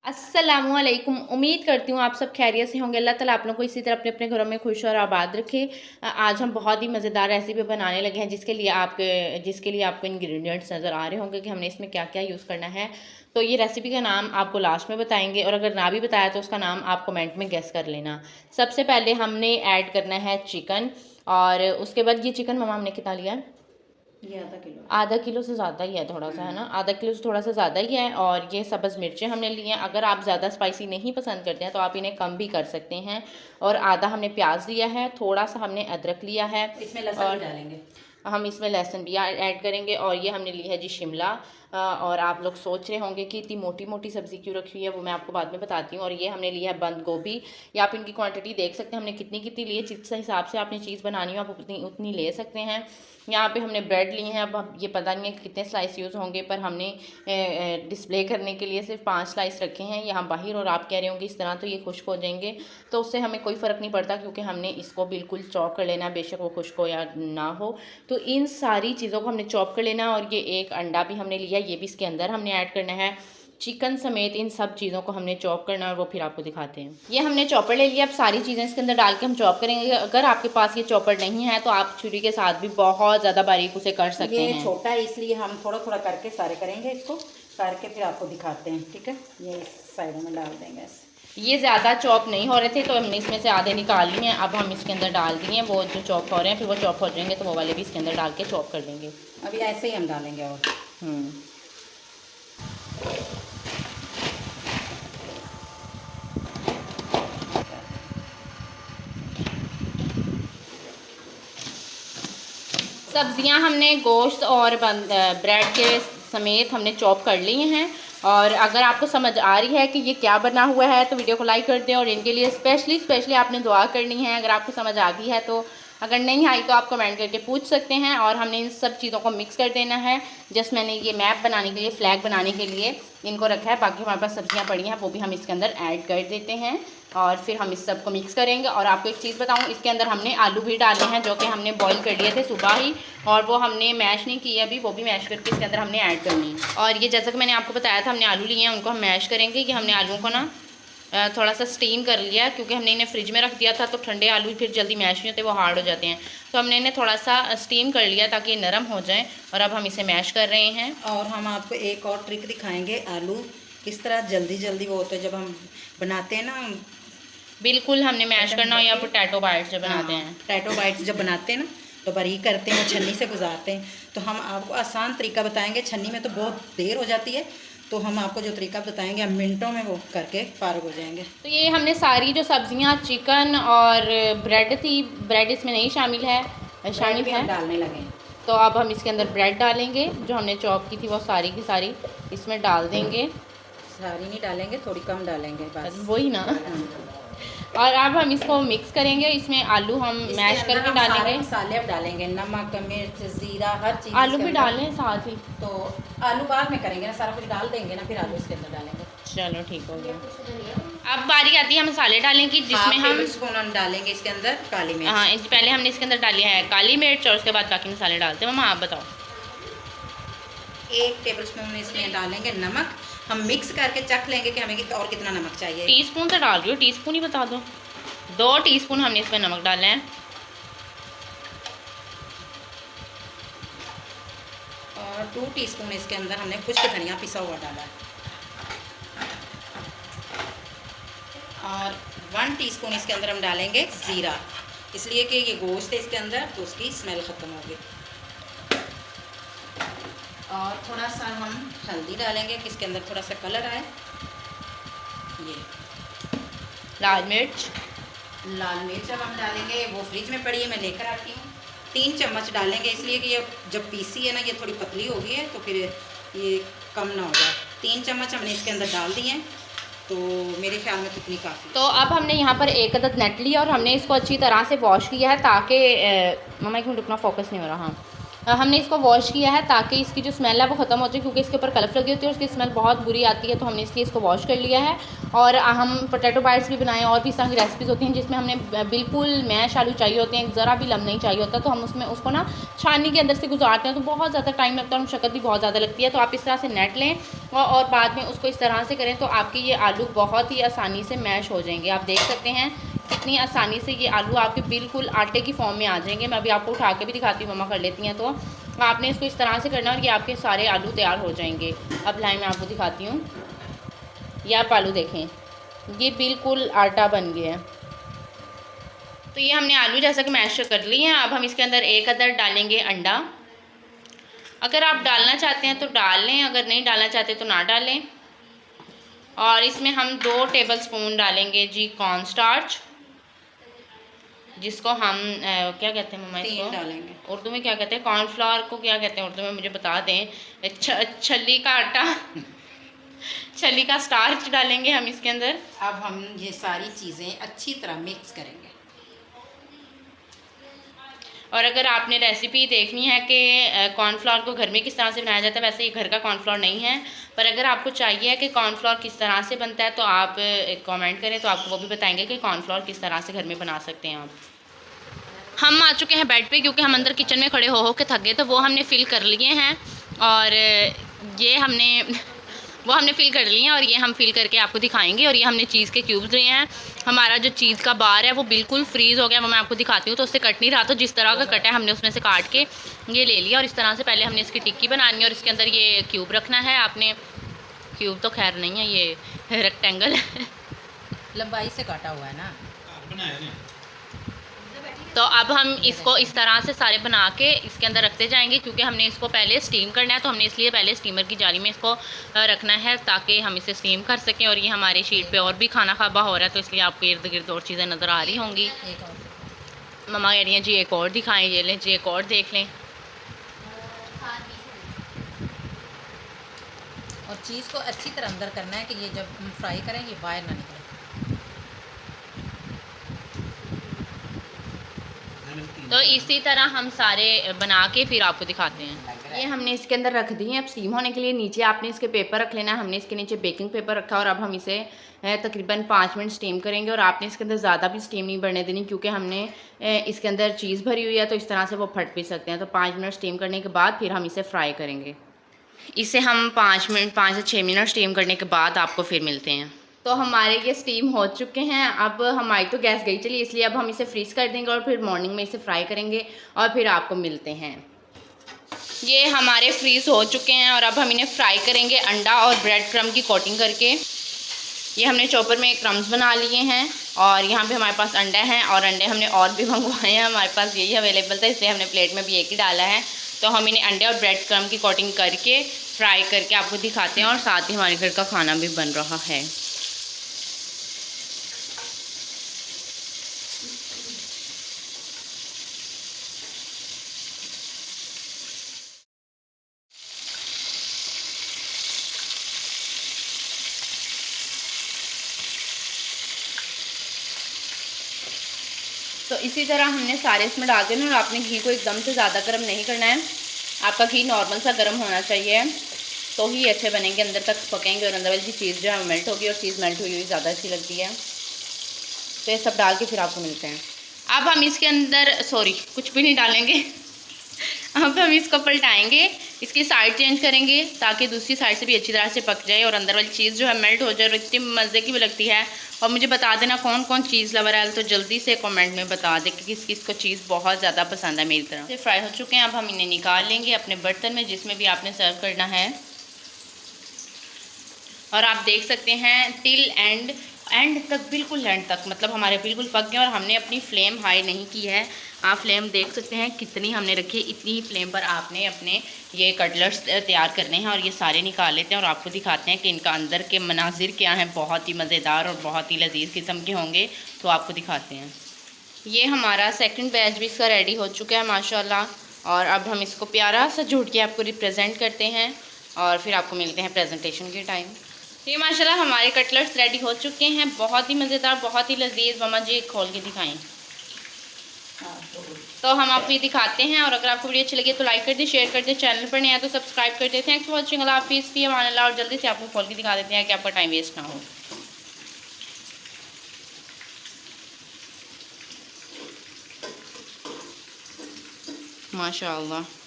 अस्सलामुअलैकुम। उम्मीद करती हूँ आप सब खैरियत से होंगे। अल्लाह ताला आप लोगों को इसी तरह अपने अपने घरों में खुश और आबाद रखे। आज हम बहुत ही मज़ेदार रेसिपी बनाने लगे हैं जिसके लिए आपको इंग्रेडिएंट्स नज़र आ रहे होंगे कि हमने इसमें क्या क्या यूज़ करना है। तो ये रेसिपी का नाम आपको लास्ट में बताएंगे और अगर ना भी बताया तो उसका नाम आप कमेंट में गेस कर लेना। सबसे पहले हमने ऐड करना है चिकन, और उसके बाद ये चिकन ममा हमने कितना लिया है? ये आधा किलो से ज़्यादा ही है, थोड़ा सा है ना, आधा किलो से थोड़ा सा ज़्यादा ही है। और ये सब्ज़ मिर्चें हमने ली हैं। अगर आप ज़्यादा स्पाइसी नहीं पसंद करते हैं तो आप इन्हें कम भी कर सकते हैं। और आधा हमने प्याज लिया है, थोड़ा सा हमने अदरक लिया है, इसमें लहसुन भी डालेंगे। हम इसमें लहसुन भी ऐड करेंगे। और ये हमने ली है जी शिमला। और आप लोग सोच रहे होंगे कि इतनी मोटी मोटी सब्ज़ी क्यों रखी हुई है, वो मैं आपको बाद में बताती हूँ। और ये हमने लिया है बंद गोभी। या आप इनकी क्वांटिटी देख सकते हैं हमने कितनी कितनी ली है। जिस हिसाब से आपने चीज़ बनानी हो आप उतनी उतनी ले सकते हैं। यहाँ पे हमने ब्रेड लिए हैं। अब ये पता नहीं है कितने स्लाइस यूज़ होंगे, पर हमने डिस्प्ले करने के लिए सिर्फ 5 स्लाइस रखे हैं यहाँ बाहर। और आप कह रहे होंगे इस तरह तो ये खुश्क हो जाएंगे, तो उससे हमें कोई फ़र्क नहीं पड़ता क्योंकि हमने इसको बिल्कुल चॉप कर लेना है, बेशक वो खुश्क हो या ना हो। तो इन सारी चीज़ों को हमने चॉप कर लेना। और ये एक अंडा भी हमने लिया, ये भी इसके अंदर हमने ऐड करना है। चिकन समेत इन सब चीज़ों को हमने चॉप करना है और वो फिर आपको दिखाते हैं। ये हमने चॉपर ले लिया। अब सारी चीज़ें इसके अंदर डाल के हम चॉप करेंगे। अगर आपके पास ये चॉपर नहीं है तो आप छुरी के साथ भी बहुत ज़्यादा बारीक उसे कर सकते हैं। ये छोटा है इसलिए हम थोड़ा थोड़ा करके सारे करेंगे, इसको करके फिर आपको दिखाते हैं। ठीक है, ये इस साइड में डाल देंगे ऐसे। ये ज़्यादा चॉप नहीं हो रहे थे तो हमने इसमें से आधे निकाल लिए हैं। अब हम इसके अंदर डाल दिए वो जो चॉप हो रहे हैं, फिर वो चॉप हो जाएंगे तो वो वाले भी इसके अंदर डाल के चॉप कर देंगे। अभी ऐसे ही हम डालेंगे। और सब्जियां हमने गोश्त और ब्रेड के समेत हमने चॉप कर ली हैं। और अगर आपको समझ आ रही है कि ये क्या बना हुआ है तो वीडियो को लाइक कर दें। और इनके लिए स्पेशली आपने दुआ करनी है अगर आपको समझ आ गई है तो। अगर नहीं आई तो आप कमेंट करके पूछ सकते हैं। और हमने इन सब चीज़ों को मिक्स कर देना है। जस्ट मैंने ये मैप बनाने के लिए, फ्लैग बनाने के लिए इनको रखा है। बाकी हमारे पास सब्जियां पड़ी हैं वो भी हम इसके अंदर ऐड कर देते हैं। और फिर हम इस सब को मिक्स करेंगे। और आपको एक चीज़ बताऊं, इसके अंदर हमने आलू भी डाले हैं जो कि हमने बॉईल कर लिए थे सुबह ही, और वो हमने मैश नहीं किए अभी, वो भी मैश करके इसके अंदर हमने ऐड करनी है। और ये जैसा कि मैंने आपको बताया था हमने आलू लिए हैं, उनको हम मैश करेंगे। कि हमने आलू को ना थोड़ा सा स्टीम कर लिया क्योंकि हमने इन्हें फ्रिज में रख दिया था तो ठंडे आलू फिर जल्दी मैश नहीं होते, वो हार्ड हो जाते हैं। तो हमने इन्हें थोड़ा सा स्टीम कर लिया ताकि ये नरम हो जाए। और अब हम इसे मैश कर रहे हैं। और हम आपको एक और ट्रिक दिखाएंगे, आलू किस तरह जल्दी जल्दी वो होते हैं जब हम बनाते हैं ना। बिल्कुल हमने मैश करना हो, या पोटैटो बाइट्स जब बनाते हैं, पोटैटो बाइट्स जब बनाते हैं ना तो बारीक करते हैं, छन्नी से गुजारते हैं। तो हम आपको आसान तरीका बताएंगे। छन्नी में तो बहुत देर हो जाती है, तो हम आपको जो तरीका बताएंगे हम मिनटों में वो करके फारग हो जाएंगे। तो ये हमने सारी जो सब्जियां, चिकन और ब्रेड थी, ब्रेड इसमें नहीं शामिल है, शामिल है डालने लगे। तो अब हम इसके अंदर ब्रेड डालेंगे जो हमने चॉप की थी, वो सारी की सारी इसमें डाल देंगे। सारी नहीं डालेंगे, थोड़ी कम डालेंगे बस, वही ना। और अब हम इसको मिक्स करेंगे। इसमें आलू हम मैश करके डालेंगे। मसाले अब डालेंगे, नमक, मिर्च, ज़ीरा, हर चीज़। आलू भी डालें साथ ही, तो आलू बाद में करेंगे ना, सारा कुछ डाल देंगे ना, फिर आलू इसके अंदर डालेंगे। चलो ठीक हो गया। अब बारी आती है मसाले डालने की, जिसमें हम स्पून डालेंगे इसके अंदर काली मिर्च। हाँ, पहले हमने इसके अंदर डाली है काली मिर्च और उसके बाद बाकी मसाले डालते हैं। मम्मा आप बताओ। 1 टेबलस्पून इसमें डालेंगे नमक। हम मिक्स करके चख लेंगे कि हमें और कितना नमक चाहिए। टीस्पून से डाल रही हो, टीस्पून ही बता दो। 2 टीस्पून हमने इसमें नमक डाले हैं। और 2 टीस्पून इसके अंदर हमने खुश्क धनिया पिसा हुआ डाला है। और 1 टीस्पून इसके अंदर हम डालेंगे ज़ीरा, इसलिए कि ये गोश्त है इसके अंदर तो उसकी स्मेल ख़त्म होगी। और थोड़ा सा हम हल्दी डालेंगे कि इसके अंदर थोड़ा सा कलर आए। ये लाल मिर्च अब हम डालेंगे, वो फ्रिज में पड़ी है, मैं लेकर आती हूँ। 3 चम्मच डालेंगे, इसलिए कि ये जब पीसी है ना ये थोड़ी पतली हो गई है तो फिर ये कम ना हो जाए। 3 चम्मच हमने इसके अंदर डाल दिए हैं, तो मेरे ख्याल में कितनी काफ़ी। तो अब हमने यहाँ पर 1 अदद नट लिया और हमने इसको अच्छी तरह से वॉश किया है ताकि मम्मा एक मिनट रुकना, फोकस नहीं हो रहा। हाँ, हमने इसको वॉश किया है ताकि इसकी जो स्मेल है वो ख़त्म हो जाए, क्योंकि इसके ऊपर कलफ लगी होती है और उसकी स्मेल बहुत बुरी आती है। तो हमने इसलिए इसको वॉश कर लिया है। और हम पोटैटो बाइट्स भी बनाए और भी इस तरह की रेसिपीज़ होती हैं जिसमें हमने बिल्कुल मैश आलू चाहिए होते हैं, ज़रा भी लम नहीं चाहिए होता। तो हम उसमें उसको ना छाननी के अंदर से गुजारते हैं, तो बहुत ज़्यादा टाइम लगता है और मुशक्क़त भी बहुत ज़्यादा लगती है। तो आप इस तरह से नेट लें और बाद में उसको इस तरह से करें तो आपके ये आलू बहुत ही आसानी से मैश हो जाएंगे। आप देख सकते हैं कितनी आसानी से ये आलू आपके बिल्कुल आटे की फॉर्म में आ जाएंगे। मैं अभी आपको उठा के भी दिखाती हूँ, मम्मा कर लेती हैं। तो आपने इसको इस तरह से करना और ये आपके सारे आलू तैयार हो जाएंगे। अब लाइन मैं आपको दिखाती हूँ, ये आप आलू देखें, ये बिल्कुल आटा बन गया है। तो ये हमने आलू जैसा कि मैश कर लिए हैं। अब हम इसके अंदर एक अदर डालेंगे अंडा। अगर आप डालना चाहते हैं तो डाल लें, अगर नहीं डालना चाहते तो ना डालें। और इसमें हम 2 टेबलस्पून डालेंगे जी कॉर्न स्टार्च, जिसको हम क्या कहते हैं मम्मा इसको डालेंगे उर्दू में क्या कहते हैं, कॉर्नफ्लावर को क्या कहते हैं उर्दू में मुझे बता दें। छली का आटा छली का स्टार्च डालेंगे हम इसके अंदर। अब हम ये सारी चीज़ें अच्छी तरह मिक्स करेंगे। और अगर आपने रेसिपी देखनी है कि कॉर्नफ्लावर को घर में किस तरह से बनाया जाता है, वैसे ये घर का कॉर्नफ्लावर नहीं है, पर अगर आपको चाहिए कि कॉर्नफ्लावर किस तरह से बनता है तो आप कमेंट करें, तो आपको वो भी बताएंगे कि कॉर्नफ्लावर किस तरह से घर में बना सकते हैं आप। हम आ चुके हैं बेड पे, क्योंकि हम अंदर किचन में खड़े हो के थक गए, तो वो हमने फिल कर लिए हैं। और ये हमने फिल कर लिए हैं और ये हम फिल करके आपको दिखाएंगे। और ये हमने चीज़ के क्यूब्स लिए हैं। हमारा जो चीज़ का बार है वो बिल्कुल फ्रीज़ हो गया, वो मैं आपको दिखाती हूँ। तो उससे कट नहीं रहा, तो जिस तरह का कटा है हमने उसमें से काट के ये ले लिया। और इस तरह से पहले हमने इसकी टिक्की बनानी है और इसके अंदर ये क्यूब रखना है। आपने क्यूब तो खैर नहीं है, ये रेक्टेंगल है, लंबाई से काटा हुआ है ना। तो अब हम इसको इस तरह से सारे बना के इसके अंदर रखते जाएंगे, क्योंकि हमने इसको पहले स्टीम करना है। तो हमने इसलिए पहले स्टीमर की जाली में इसको रखना है ताकि हम इसे स्टीम कर सकें। और ये हमारी शीट पे और भी खाना खाबा हो रहा है, तो इसलिए आपको इर्द गिर्द और चीज़ें नज़र आ रही होंगी। मम्मा कह रही हैं जी एक और दिखाएँ, ये लें जी एक और देख लें। और चीज़ को अच्छी तरह अंदर करना है कि ये जब हम फ्राई करें ये बाहर ना निकले। तो इसी तरह हम सारे बना के फिर आपको दिखाते हैं। ये हमने इसके अंदर रख दी है अब स्टीम होने के लिए। नीचे आपने इसके पेपर रख लेना है, हमने इसके नीचे बेकिंग पेपर रखा और अब हम इसे तकरीबन 5 मिनट स्टीम करेंगे। और आपने इसके अंदर ज़्यादा भी स्टीम नहीं बढ़ने देनी, क्योंकि हमने इसके अंदर चीज़ भरी हुई है, तो इस तरह से वो फट भी सकते हैं। तो 5 मिनट स्टीम करने के बाद फिर हम इसे फ्राई करेंगे। इसे हम 5 से 6 मिनट स्टीम करने के बाद आपको फिर मिलते हैं। तो हमारे ये स्टीम हो चुके हैं। अब हमारी तो गैस गई चली, इसलिए अब हम इसे फ्रीज़ कर देंगे और फिर मॉर्निंग में इसे फ्राई करेंगे और फिर आपको मिलते हैं। ये हमारे फ्रीज़ हो चुके हैं और अब हम इन्हें फ्राई करेंगे अंडा और ब्रेड क्रम की कोटिंग करके। ये हमने चॉपर में क्रम्स बना लिए हैं और यहाँ पे हमारे पास अंडा है और अंडे हमने और भी मंगवाए हैं, हमारे पास यही अवेलेबल था इसलिए हमने प्लेट में भी एक ही डाला है। तो हम इन्हें अंडे और ब्रेड क्रम की कोटिंग करके फ्राई करके आपको दिखाते हैं और साथ ही हमारे घर का खाना भी बन रहा है। तो इसी तरह हमने सारे इसमें डाल देना और आपने घी को एकदम से ज़्यादा गर्म नहीं करना है। आपका घी नॉर्मल सा गर्म होना चाहिए, तो ही अच्छे बनेंगे, अंदर तक पकेंगे और अंदर वाली चीज़ जो है मेल्ट होगी और चीज़ मेल्ट हुई ज़्यादा अच्छी लगती है। तो ये सब डाल के फिर आपको मिलते हैं। अब हम इसके अंदर कुछ भी नहीं डालेंगे। अब हम इसको पलटाएंगे, इसकी साइड चेंज करेंगे ताकि दूसरी साइड से भी अच्छी तरह से पक जाए और अंदर वाली चीज़ जो है मेल्ट हो जाए और इतनी मज़े की भी लगती है। और मुझे बता देना कौन कौन चीज़ लवर है, तो जल्दी से कमेंट में बता दें कि किस किस को चीज़ बहुत ज़्यादा पसंद है। मेरी तरह से फ्राई हो चुके हैं। अब हम इन्हें निकाल लेंगे अपने बर्तन में जिसमें भी आपने सर्व करना है। और आप देख सकते हैं टिल एंड तक, बिल्कुल एंड तक, मतलब हमारे बिल्कुल पक गए और हमने अपनी फ्लेम हाई नहीं की है। आप फ्लेम देख सकते हैं कितनी हमने रखी है, इतनी ही फ्लेम पर आपने अपने ये कटलेट्स तैयार करने हैं। और ये सारे निकाल लेते हैं और आपको दिखाते हैं कि इनका अंदर के मनाजिर क्या हैं। बहुत ही मज़ेदार और बहुत ही लजीज किस्म के होंगे, तो आपको दिखाते हैं। ये हमारा सेकंड बैच भी इसका रेडी हो चुका है माशाल्लाह। और अब हम इसको प्यारा सा झूठ के आपको रिप्रेजेंट करते हैं और फिर आपको मिलते हैं प्रेजेंटेशन के टाइम। ये माशाल्लाह हमारे कटलेट्स रेडी हो चुके हैं, बहुत ही मज़ेदार, बहुत ही लजीज। मम्मा जी खोल के दिखाएं। तो हम आपको ये दिखाते हैं। और अगर आपको वीडियो अच्छी लगी तो लाइक कर दें, शेयर कर दें, चैनल पर नहीं आया तो सब्सक्राइब कर दें। थैंक्स फॉर वॉचिंग, अल्लाह हाफिज़, फी अमान अल्लाह। और जल्दी से आपको खोल के दिखा देते हैं कि आपका टाइम वेस्ट ना हो। माशाअल्लाह।